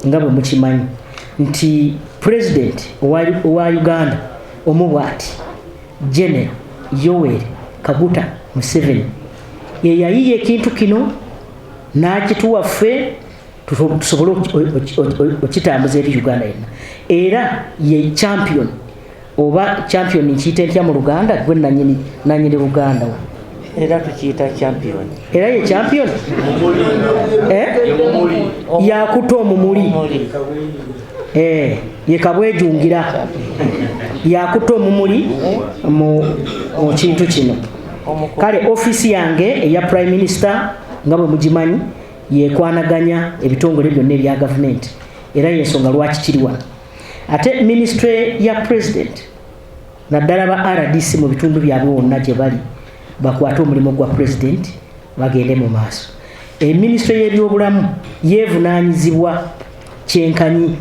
nga bwe mukimanyi nti president wa Uganda omubwati General Yoweri Kaguta Museveni ye yayiye ekintu kino n'akituwa ffe tusobole okitambuza eri Uganda yenna, era ye champion oba champion nkiyita ntya mu Luganda gwe nanyini Luganda era tukiyita champion, era ye champion yakuta omumuli ye kabwejungira yakuta omumuli mu kintu kino. Kale ofisi yange eya prime minister nga bwe mugimanyi yekwanaganya ebitongole byonna ebya gavumenti, era yensonga lwaki kiri wano. Ate ministry ya president naddala ba RDC mu bitundu byabwe wonna gye bali bakwate omulimu gwa president bagende mu maaso. Ministry y'ebyobulamu yevunaanyizibwa kyenkanyi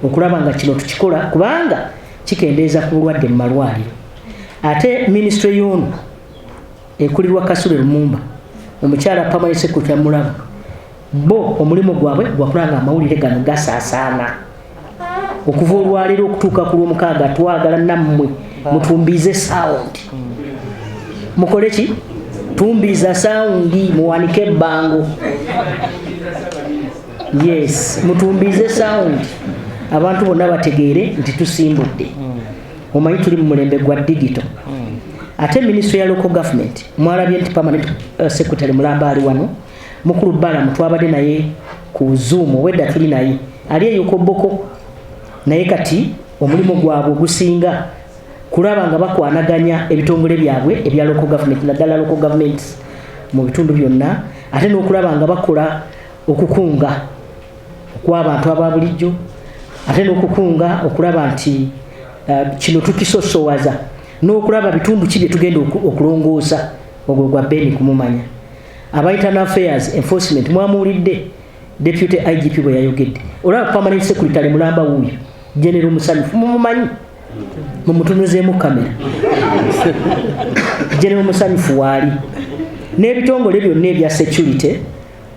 okulaba nga kino tukikola kubanga kikendeeza ku bulwadde mu malwaliro. Ate ministry y'ono ekulirwa Kasule Lumumba omukyala permanent secretary Mulamu bo omulimu gwabwe gwakulanga amawulire gano gasaasaana okuva olwaliro okutuuka ku lwomukaaga. Twagala nammwe mutumbize sound, mukole ki? Tumbiza sound, muwanike ebbango. Yes, mutumbize sound abantu bonna bategeere nti tusimbudde. Omanyi tuli mu mulembe gwa digital. Ate ministry ya local government mwalabye nti permanent secretary Mulamba ali wano, mukulu Balamu twabadde naye ku Zoom, wedda tuli naye ali eyokoboko naye kati omulimu gwabwe gusinga kulaba nga bakwanaganya ebitongole byabwe ebya local government naddala local governments mu bitundu byonna, ate n'okulaba nga bakola okukunga okw'abantu ababulijjo, ate n'okukunga okulaba nti kino tukisosowaza, n'okulaba bitundu ki bye tugenda okulongoosa. Ogwo gwa Beni kumumanya. Aba internal affairs enforcement mwamuulidde deputy IGP bwe yayogedde, olaba permanent secretary Mulamba wuuyo General Musanyufu mumumanyi, mumutunuzeemu kamera. General Musanyufu waali n'ebitongole byonna ebya security,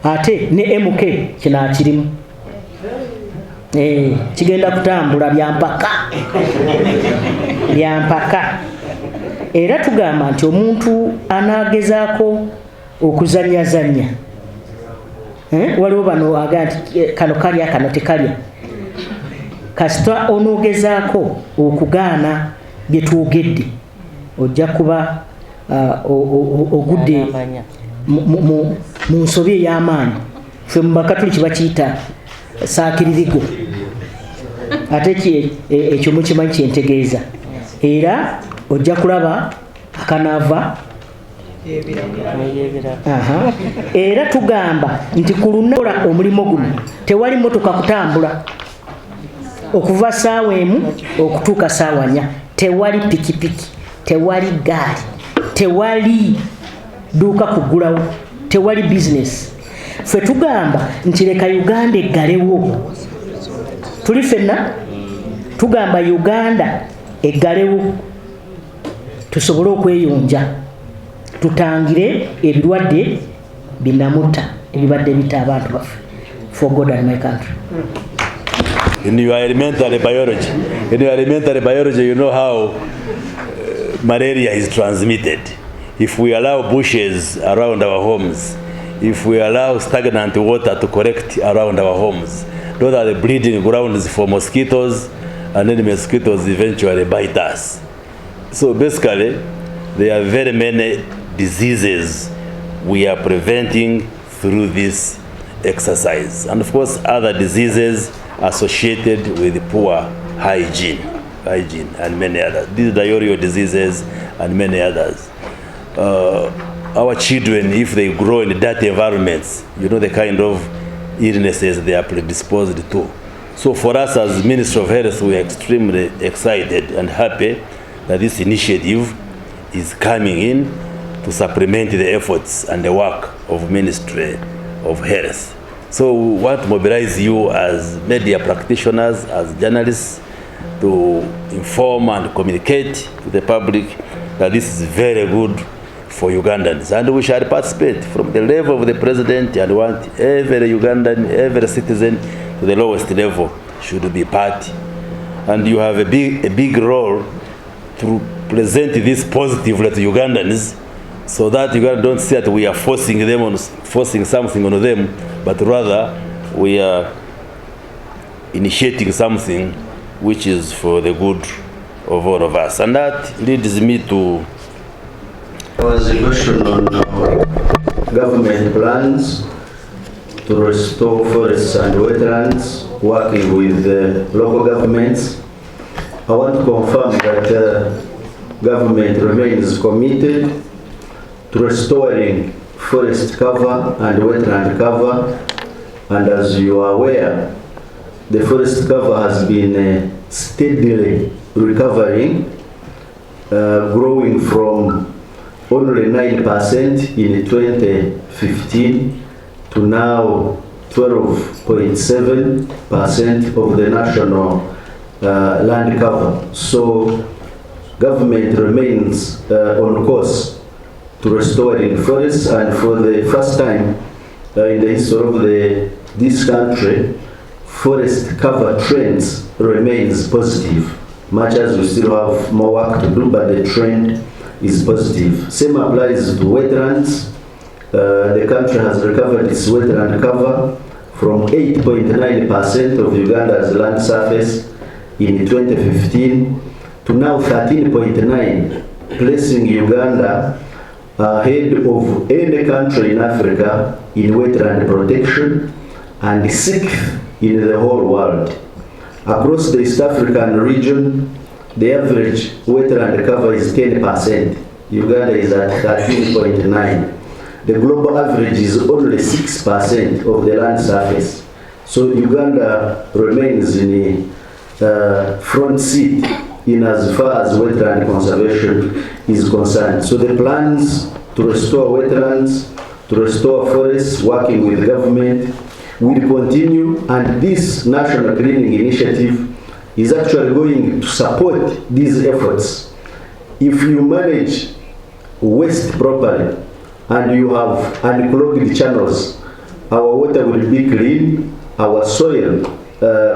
ate ne MK kinaakirimu. Kigenda kutambula byampaka. Era tugamba nti omuntu anaagezaako okuzanyazanya, waliwo bano aga nti kano kalya kano tekalya, kasita onoogezaako okugaana bye twogedde ojja kuba ogudde mu nsobi ey'amaanyi. Ffe mu bakatuliki bakiyita saakiririgo, ate ekyo mukimanyi kyentegeeza. Era ojja kulaba akanaava. Era tugamba nti ku lunaku omulimu guno tewali motoka kutambula okuva ssaawa emu okutuuka ssaawa 4, tewali pikipiki, tewali gaali, tewali duuka kugulawo, tewali business. Ffe tugamba nti leka Uganda eggalewo. Tuli ffenna tugamba Uganda eggalewo tusobole okweyonja, tutangire ebirwadde binamutta ebibadde bita abantu baffe. For God and my country. In your elementary biology, you know how malaria is transmitted. If we allow bushes around our homes, if we allow stagnant water to collect around our homes, those are the breeding grounds for mosquitoes, and then the mosquitoes eventually bite us. So basically, there are very many diseases we are preventing through this exercise. And of course, other diseases associated with poor hygiene and many others. These diarrheal diseases and many others. Our children, if they grow in dirty environments, you know the kind of illnesses they are predisposed to. So for us as Ministry of Health, we are extremely excited and happy that this initiative is coming in to supplement the efforts and the work of Ministry of Health. So we want to mobilize you as media practitioners, as journalists, to inform and communicate to the public that this is very good for Ugandans. And we shall participate from the level of the President, and want every Ugandan, every citizen the lowest level should be part. And you have a big role to present this positively to Ugandans, so that Uganda don't see that we are forcing something on them, but rather we are initiating something which is for the good of all of us. And that leads me to... There was a question on government plans to restore forests and wetlands, working with local governments. I want to confirm that government remains committed to restoring forest cover and wetland cover. And as you are aware, the forest cover has been steadily recovering, growing from only 9% in 2015 to now 12.7% of the national land cover. So government remains on course to restoring forests, and for the first time in the history of this country, forest cover trends remains positive, much as we still have more work to do, but the trend is positive. Same applies to wetlands. The country has recovered its wetland cover from 8.9% of Uganda's land surface in 2015 to now 13.9%, placing Uganda ahead of any country in Africa in wetland protection and 6th in the whole world. Across the East African region, the average wetland cover is 10%. Uganda is at 13.9%. The global average is only 6% of the land surface. So Uganda remains in the front seat in as far as wetland conservation is concerned. So the plans to restore wetlands, to restore forests, working with government, will continue, and this national cleaning initiative is actually going to support these efforts. If you manage waste properly and you have unclogged channels, our water will be clean, our soil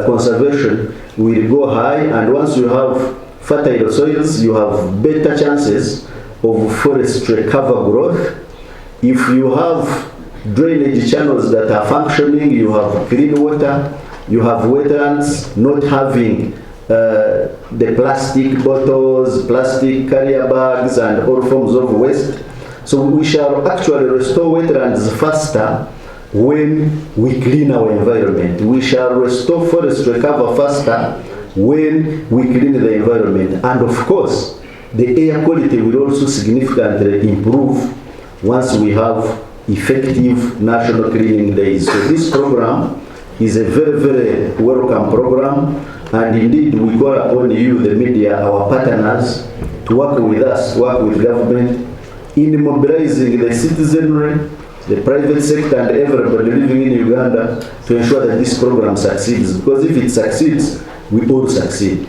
conservation will go high, and once you have fertile soils, you have better chances of forestry cover growth. If you have drainage channels that are functioning, you have clean water, you have wetlands not having the plastic bottles, plastic carrier bags, and all forms of waste. So we shall actually restore wetlands faster when we clean our environment. We shall restore forestry cover faster when we clean the environment. And of course, the air quality will also significantly improve once we have effective national cleaning days. So this program is a very, very welcome program, and indeed we call upon you, the media, our partners, to work with us, work with government in mobilizing the citizenry, the private sector, and everybody living in Uganda to ensure that this program succeeds. Because if it succeeds, we all succeed.